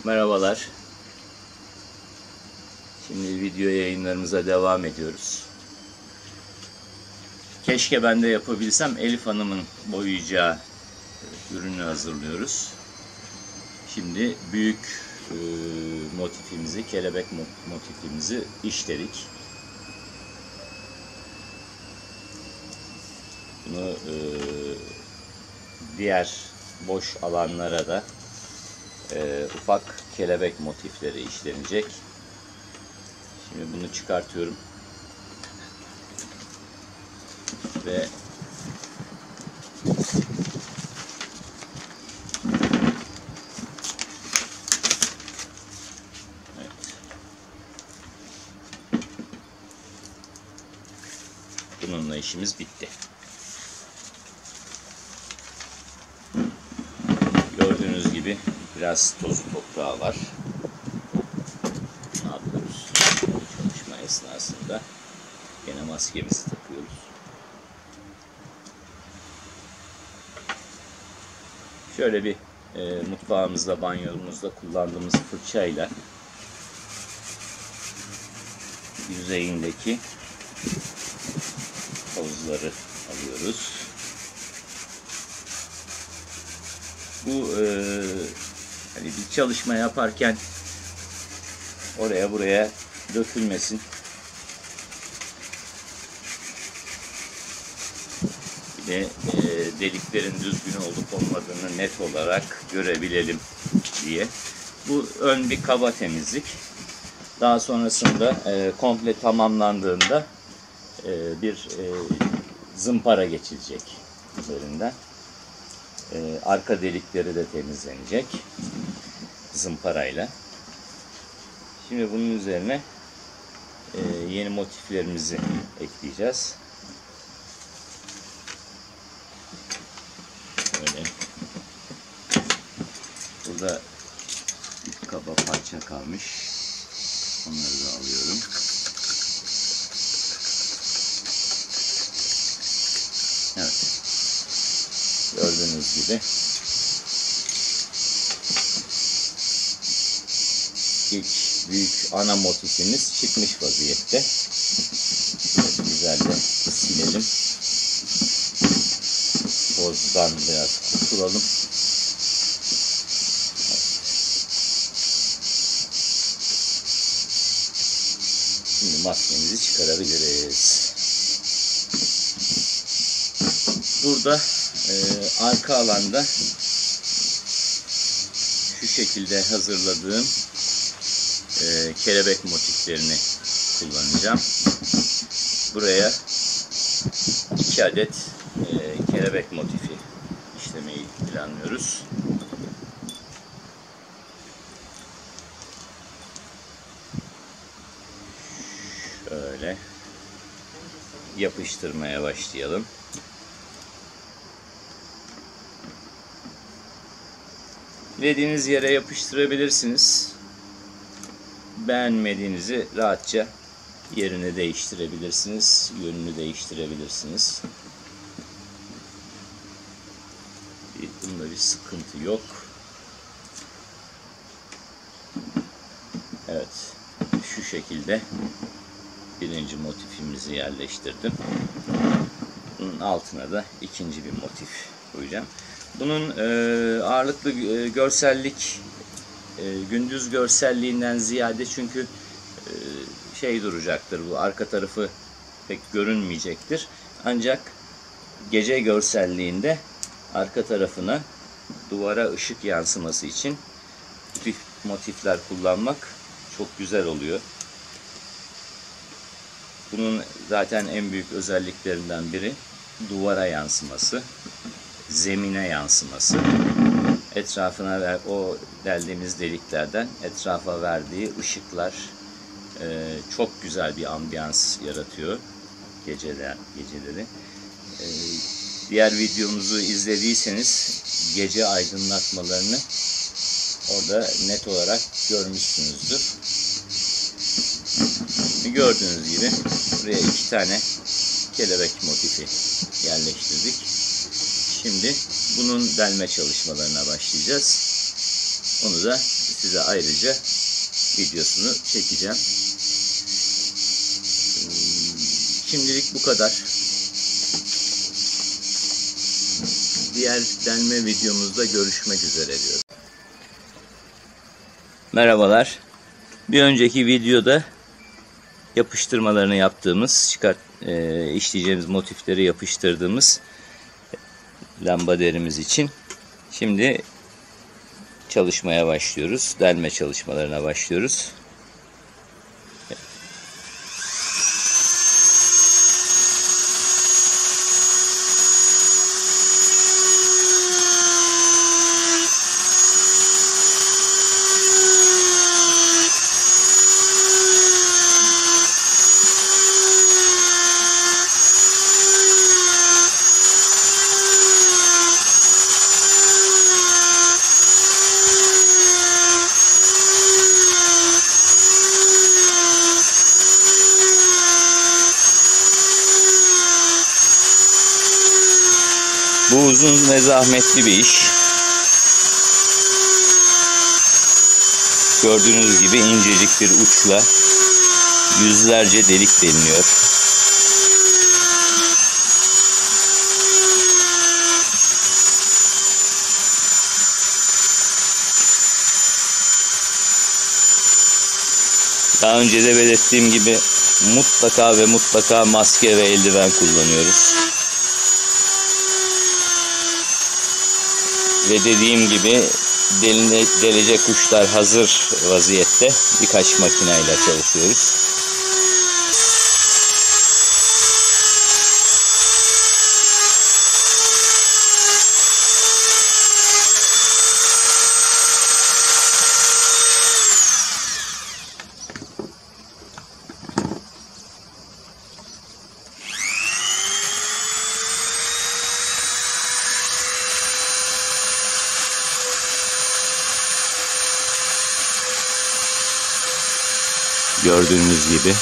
Merhabalar. Şimdi video yayınlarımıza devam ediyoruz. Keşke ben de yapabilsem. Elif Hanım'ın boyayacağı ürünü hazırlıyoruz. Şimdi büyük motifimizi, kelebek motifimizi işledik. Bunu diğer boş alanlara da ufak kelebek motifleri işlenecek. Şimdi bunu çıkartıyorum ve bununla işimiz bitti. Gördüğünüz gibi biraz tozu toprağı var. Ne yapıyoruz? Çalışma esnasında gene maskemizi takıyoruz. Şöyle bir mutfağımızda, banyomuzda kullandığımız fırçayla yüzeyindeki tozları alıyoruz. Bu hani bir çalışma yaparken oraya buraya dökülmesin. Bir de deliklerin düzgün olup olmadığını net olarak görebilelim diye. Bu ön bir kaba temizlik. Daha sonrasında komple tamamlandığında bir zımpara geçilecek üzerinden. Arka delikleri de temizlenecek zımparayla. Şimdi bunun üzerine yeni motiflerimizi ekleyeceğiz. Böyle. Burada bir kaba parça kalmış. Onları da alıyorum. Evet. Gördüğünüz gibi ilk büyük ana motifimiz çıkmış vaziyette. Evet, güzelce silelim. Tozdan biraz kurtulalım. Şimdi maskemizi çıkarabiliriz. Burada arka alanda şu şekilde hazırladığım kelebek motiflerini kullanacağım. Buraya 2 adet kelebek motifi işlemeyi planlıyoruz. Şöyle yapıştırmaya başlayalım. Dilediğiniz yere yapıştırabilirsiniz. Beğenmediğinizi rahatça yerini değiştirebilirsiniz, yönünü değiştirebilirsiniz. Bunda bir sıkıntı yok. Evet, şu şekilde birinci motifimizi yerleştirdim. Bunun altına da ikinci bir motif koyacağım. Bunun ağırlıklı görsellik, gündüz görselliğinden ziyade, çünkü şey duracaktır, bu arka tarafı pek görünmeyecektir. Ancak gece görselliğinde arka tarafına duvara ışık yansıması için motifler kullanmak çok güzel oluyor. Bunun zaten en büyük özelliklerinden biri duvara yansıması, zemine yansıması. Etrafına o deldiğimiz deliklerden etrafa verdiği ışıklar çok güzel bir ambiyans yaratıyor geceleri. Diğer videomuzu izlediyseniz gece aydınlatmalarını orada net olarak görmüşsünüzdür. Gördüğünüz gibi buraya 2 tane kelebek motifi yerleştirdik. Şimdi bunun delme çalışmalarına başlayacağız. Onu da size ayrıca videosunu çekeceğim. Şimdilik bu kadar. Diğer delme videomuzda görüşmek üzere diyorum. Merhabalar. Bir önceki videoda yapıştırmalarını yaptığımız, işleyeceğimiz motifleri yapıştırdığımız lambaderimiz için şimdi çalışmaya başlıyoruz. Delme çalışmalarına başlıyoruz. Bu uzun ve zahmetli bir iş. Gördüğünüz gibi incecik bir uçla yüzlerce delik deliniyor. Daha önce de belirttiğim gibi mutlaka ve mutlaka maske ve eldiven kullanıyoruz. Ve dediğim gibi delecek uçlar hazır vaziyette. Birkaç makineyle çalışıyoruz. Gördüğünüz gibi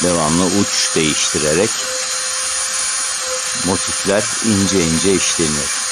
devamlı uç değiştirerek motifler ince ince işleniyor.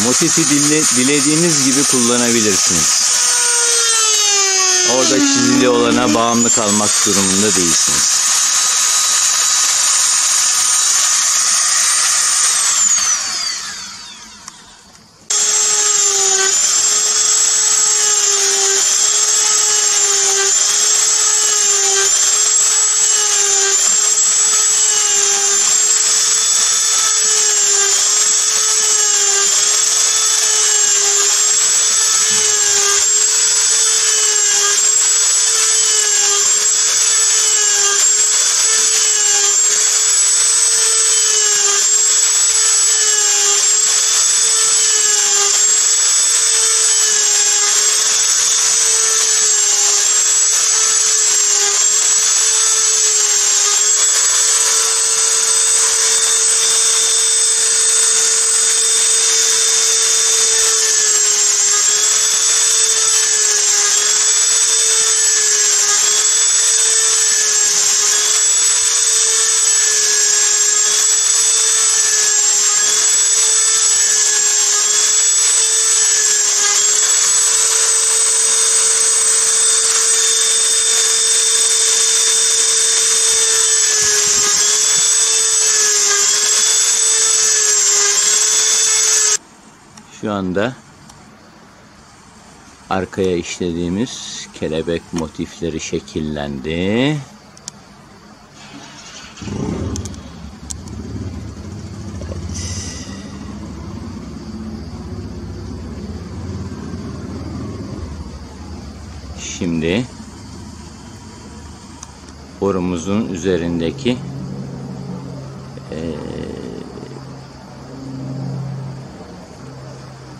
Motifi dilediğiniz gibi kullanabilirsiniz. Orada çizili olana bağımlı kalmak durumunda değilsiniz. Şu anda arkaya işlediğimiz kelebek motifleri şekillendi. Şimdi borumuzun üzerindeki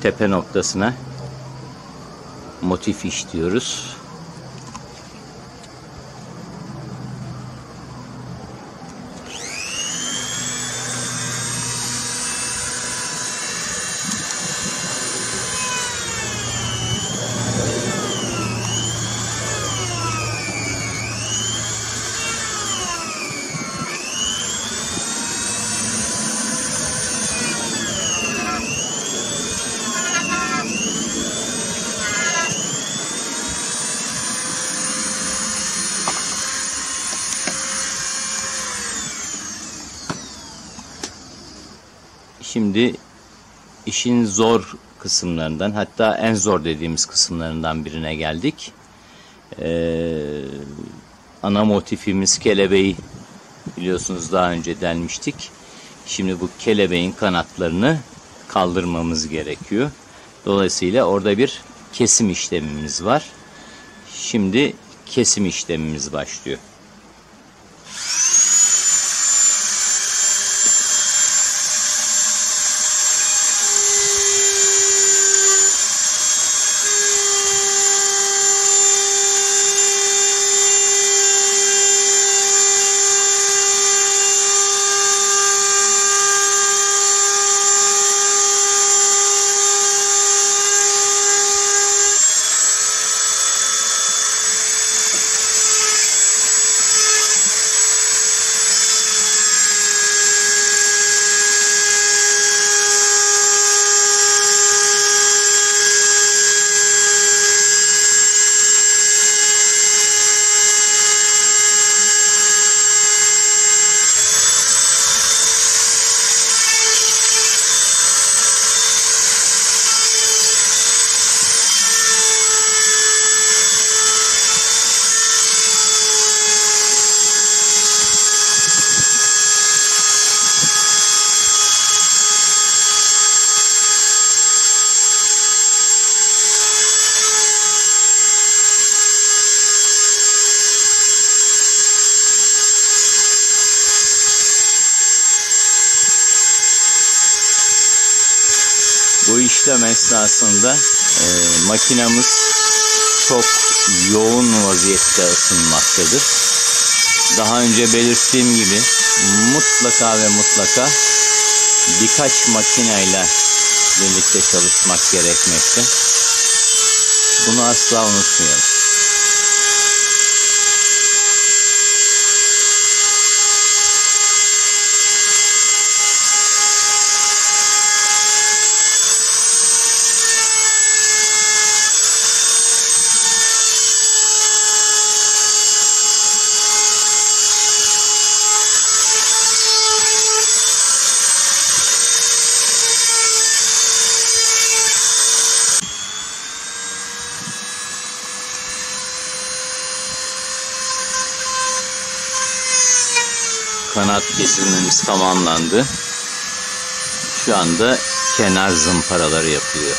tepe noktasına motif işliyoruz. Şimdi işin zor kısımlarından, hatta en zor dediğimiz kısımlarından birine geldik. Ana motifimiz kelebeği, biliyorsunuz daha önce delmiştik. Şimdi bu kelebeğin kanatlarını kaldırmamız gerekiyor. Dolayısıyla orada bir kesim işlemimiz var. Şimdi kesim işlemimiz başlıyor. Bu işlem esnasında makinamız çok yoğun vaziyette ısınmaktadır. Daha önce belirttiğim gibi mutlaka ve mutlaka birkaç makineyle birlikte çalışmak gerekmekte. Bunu asla unutmayalım. Kanat kesimimiz tamamlandı. Şu anda kenar zımparaları yapılıyor.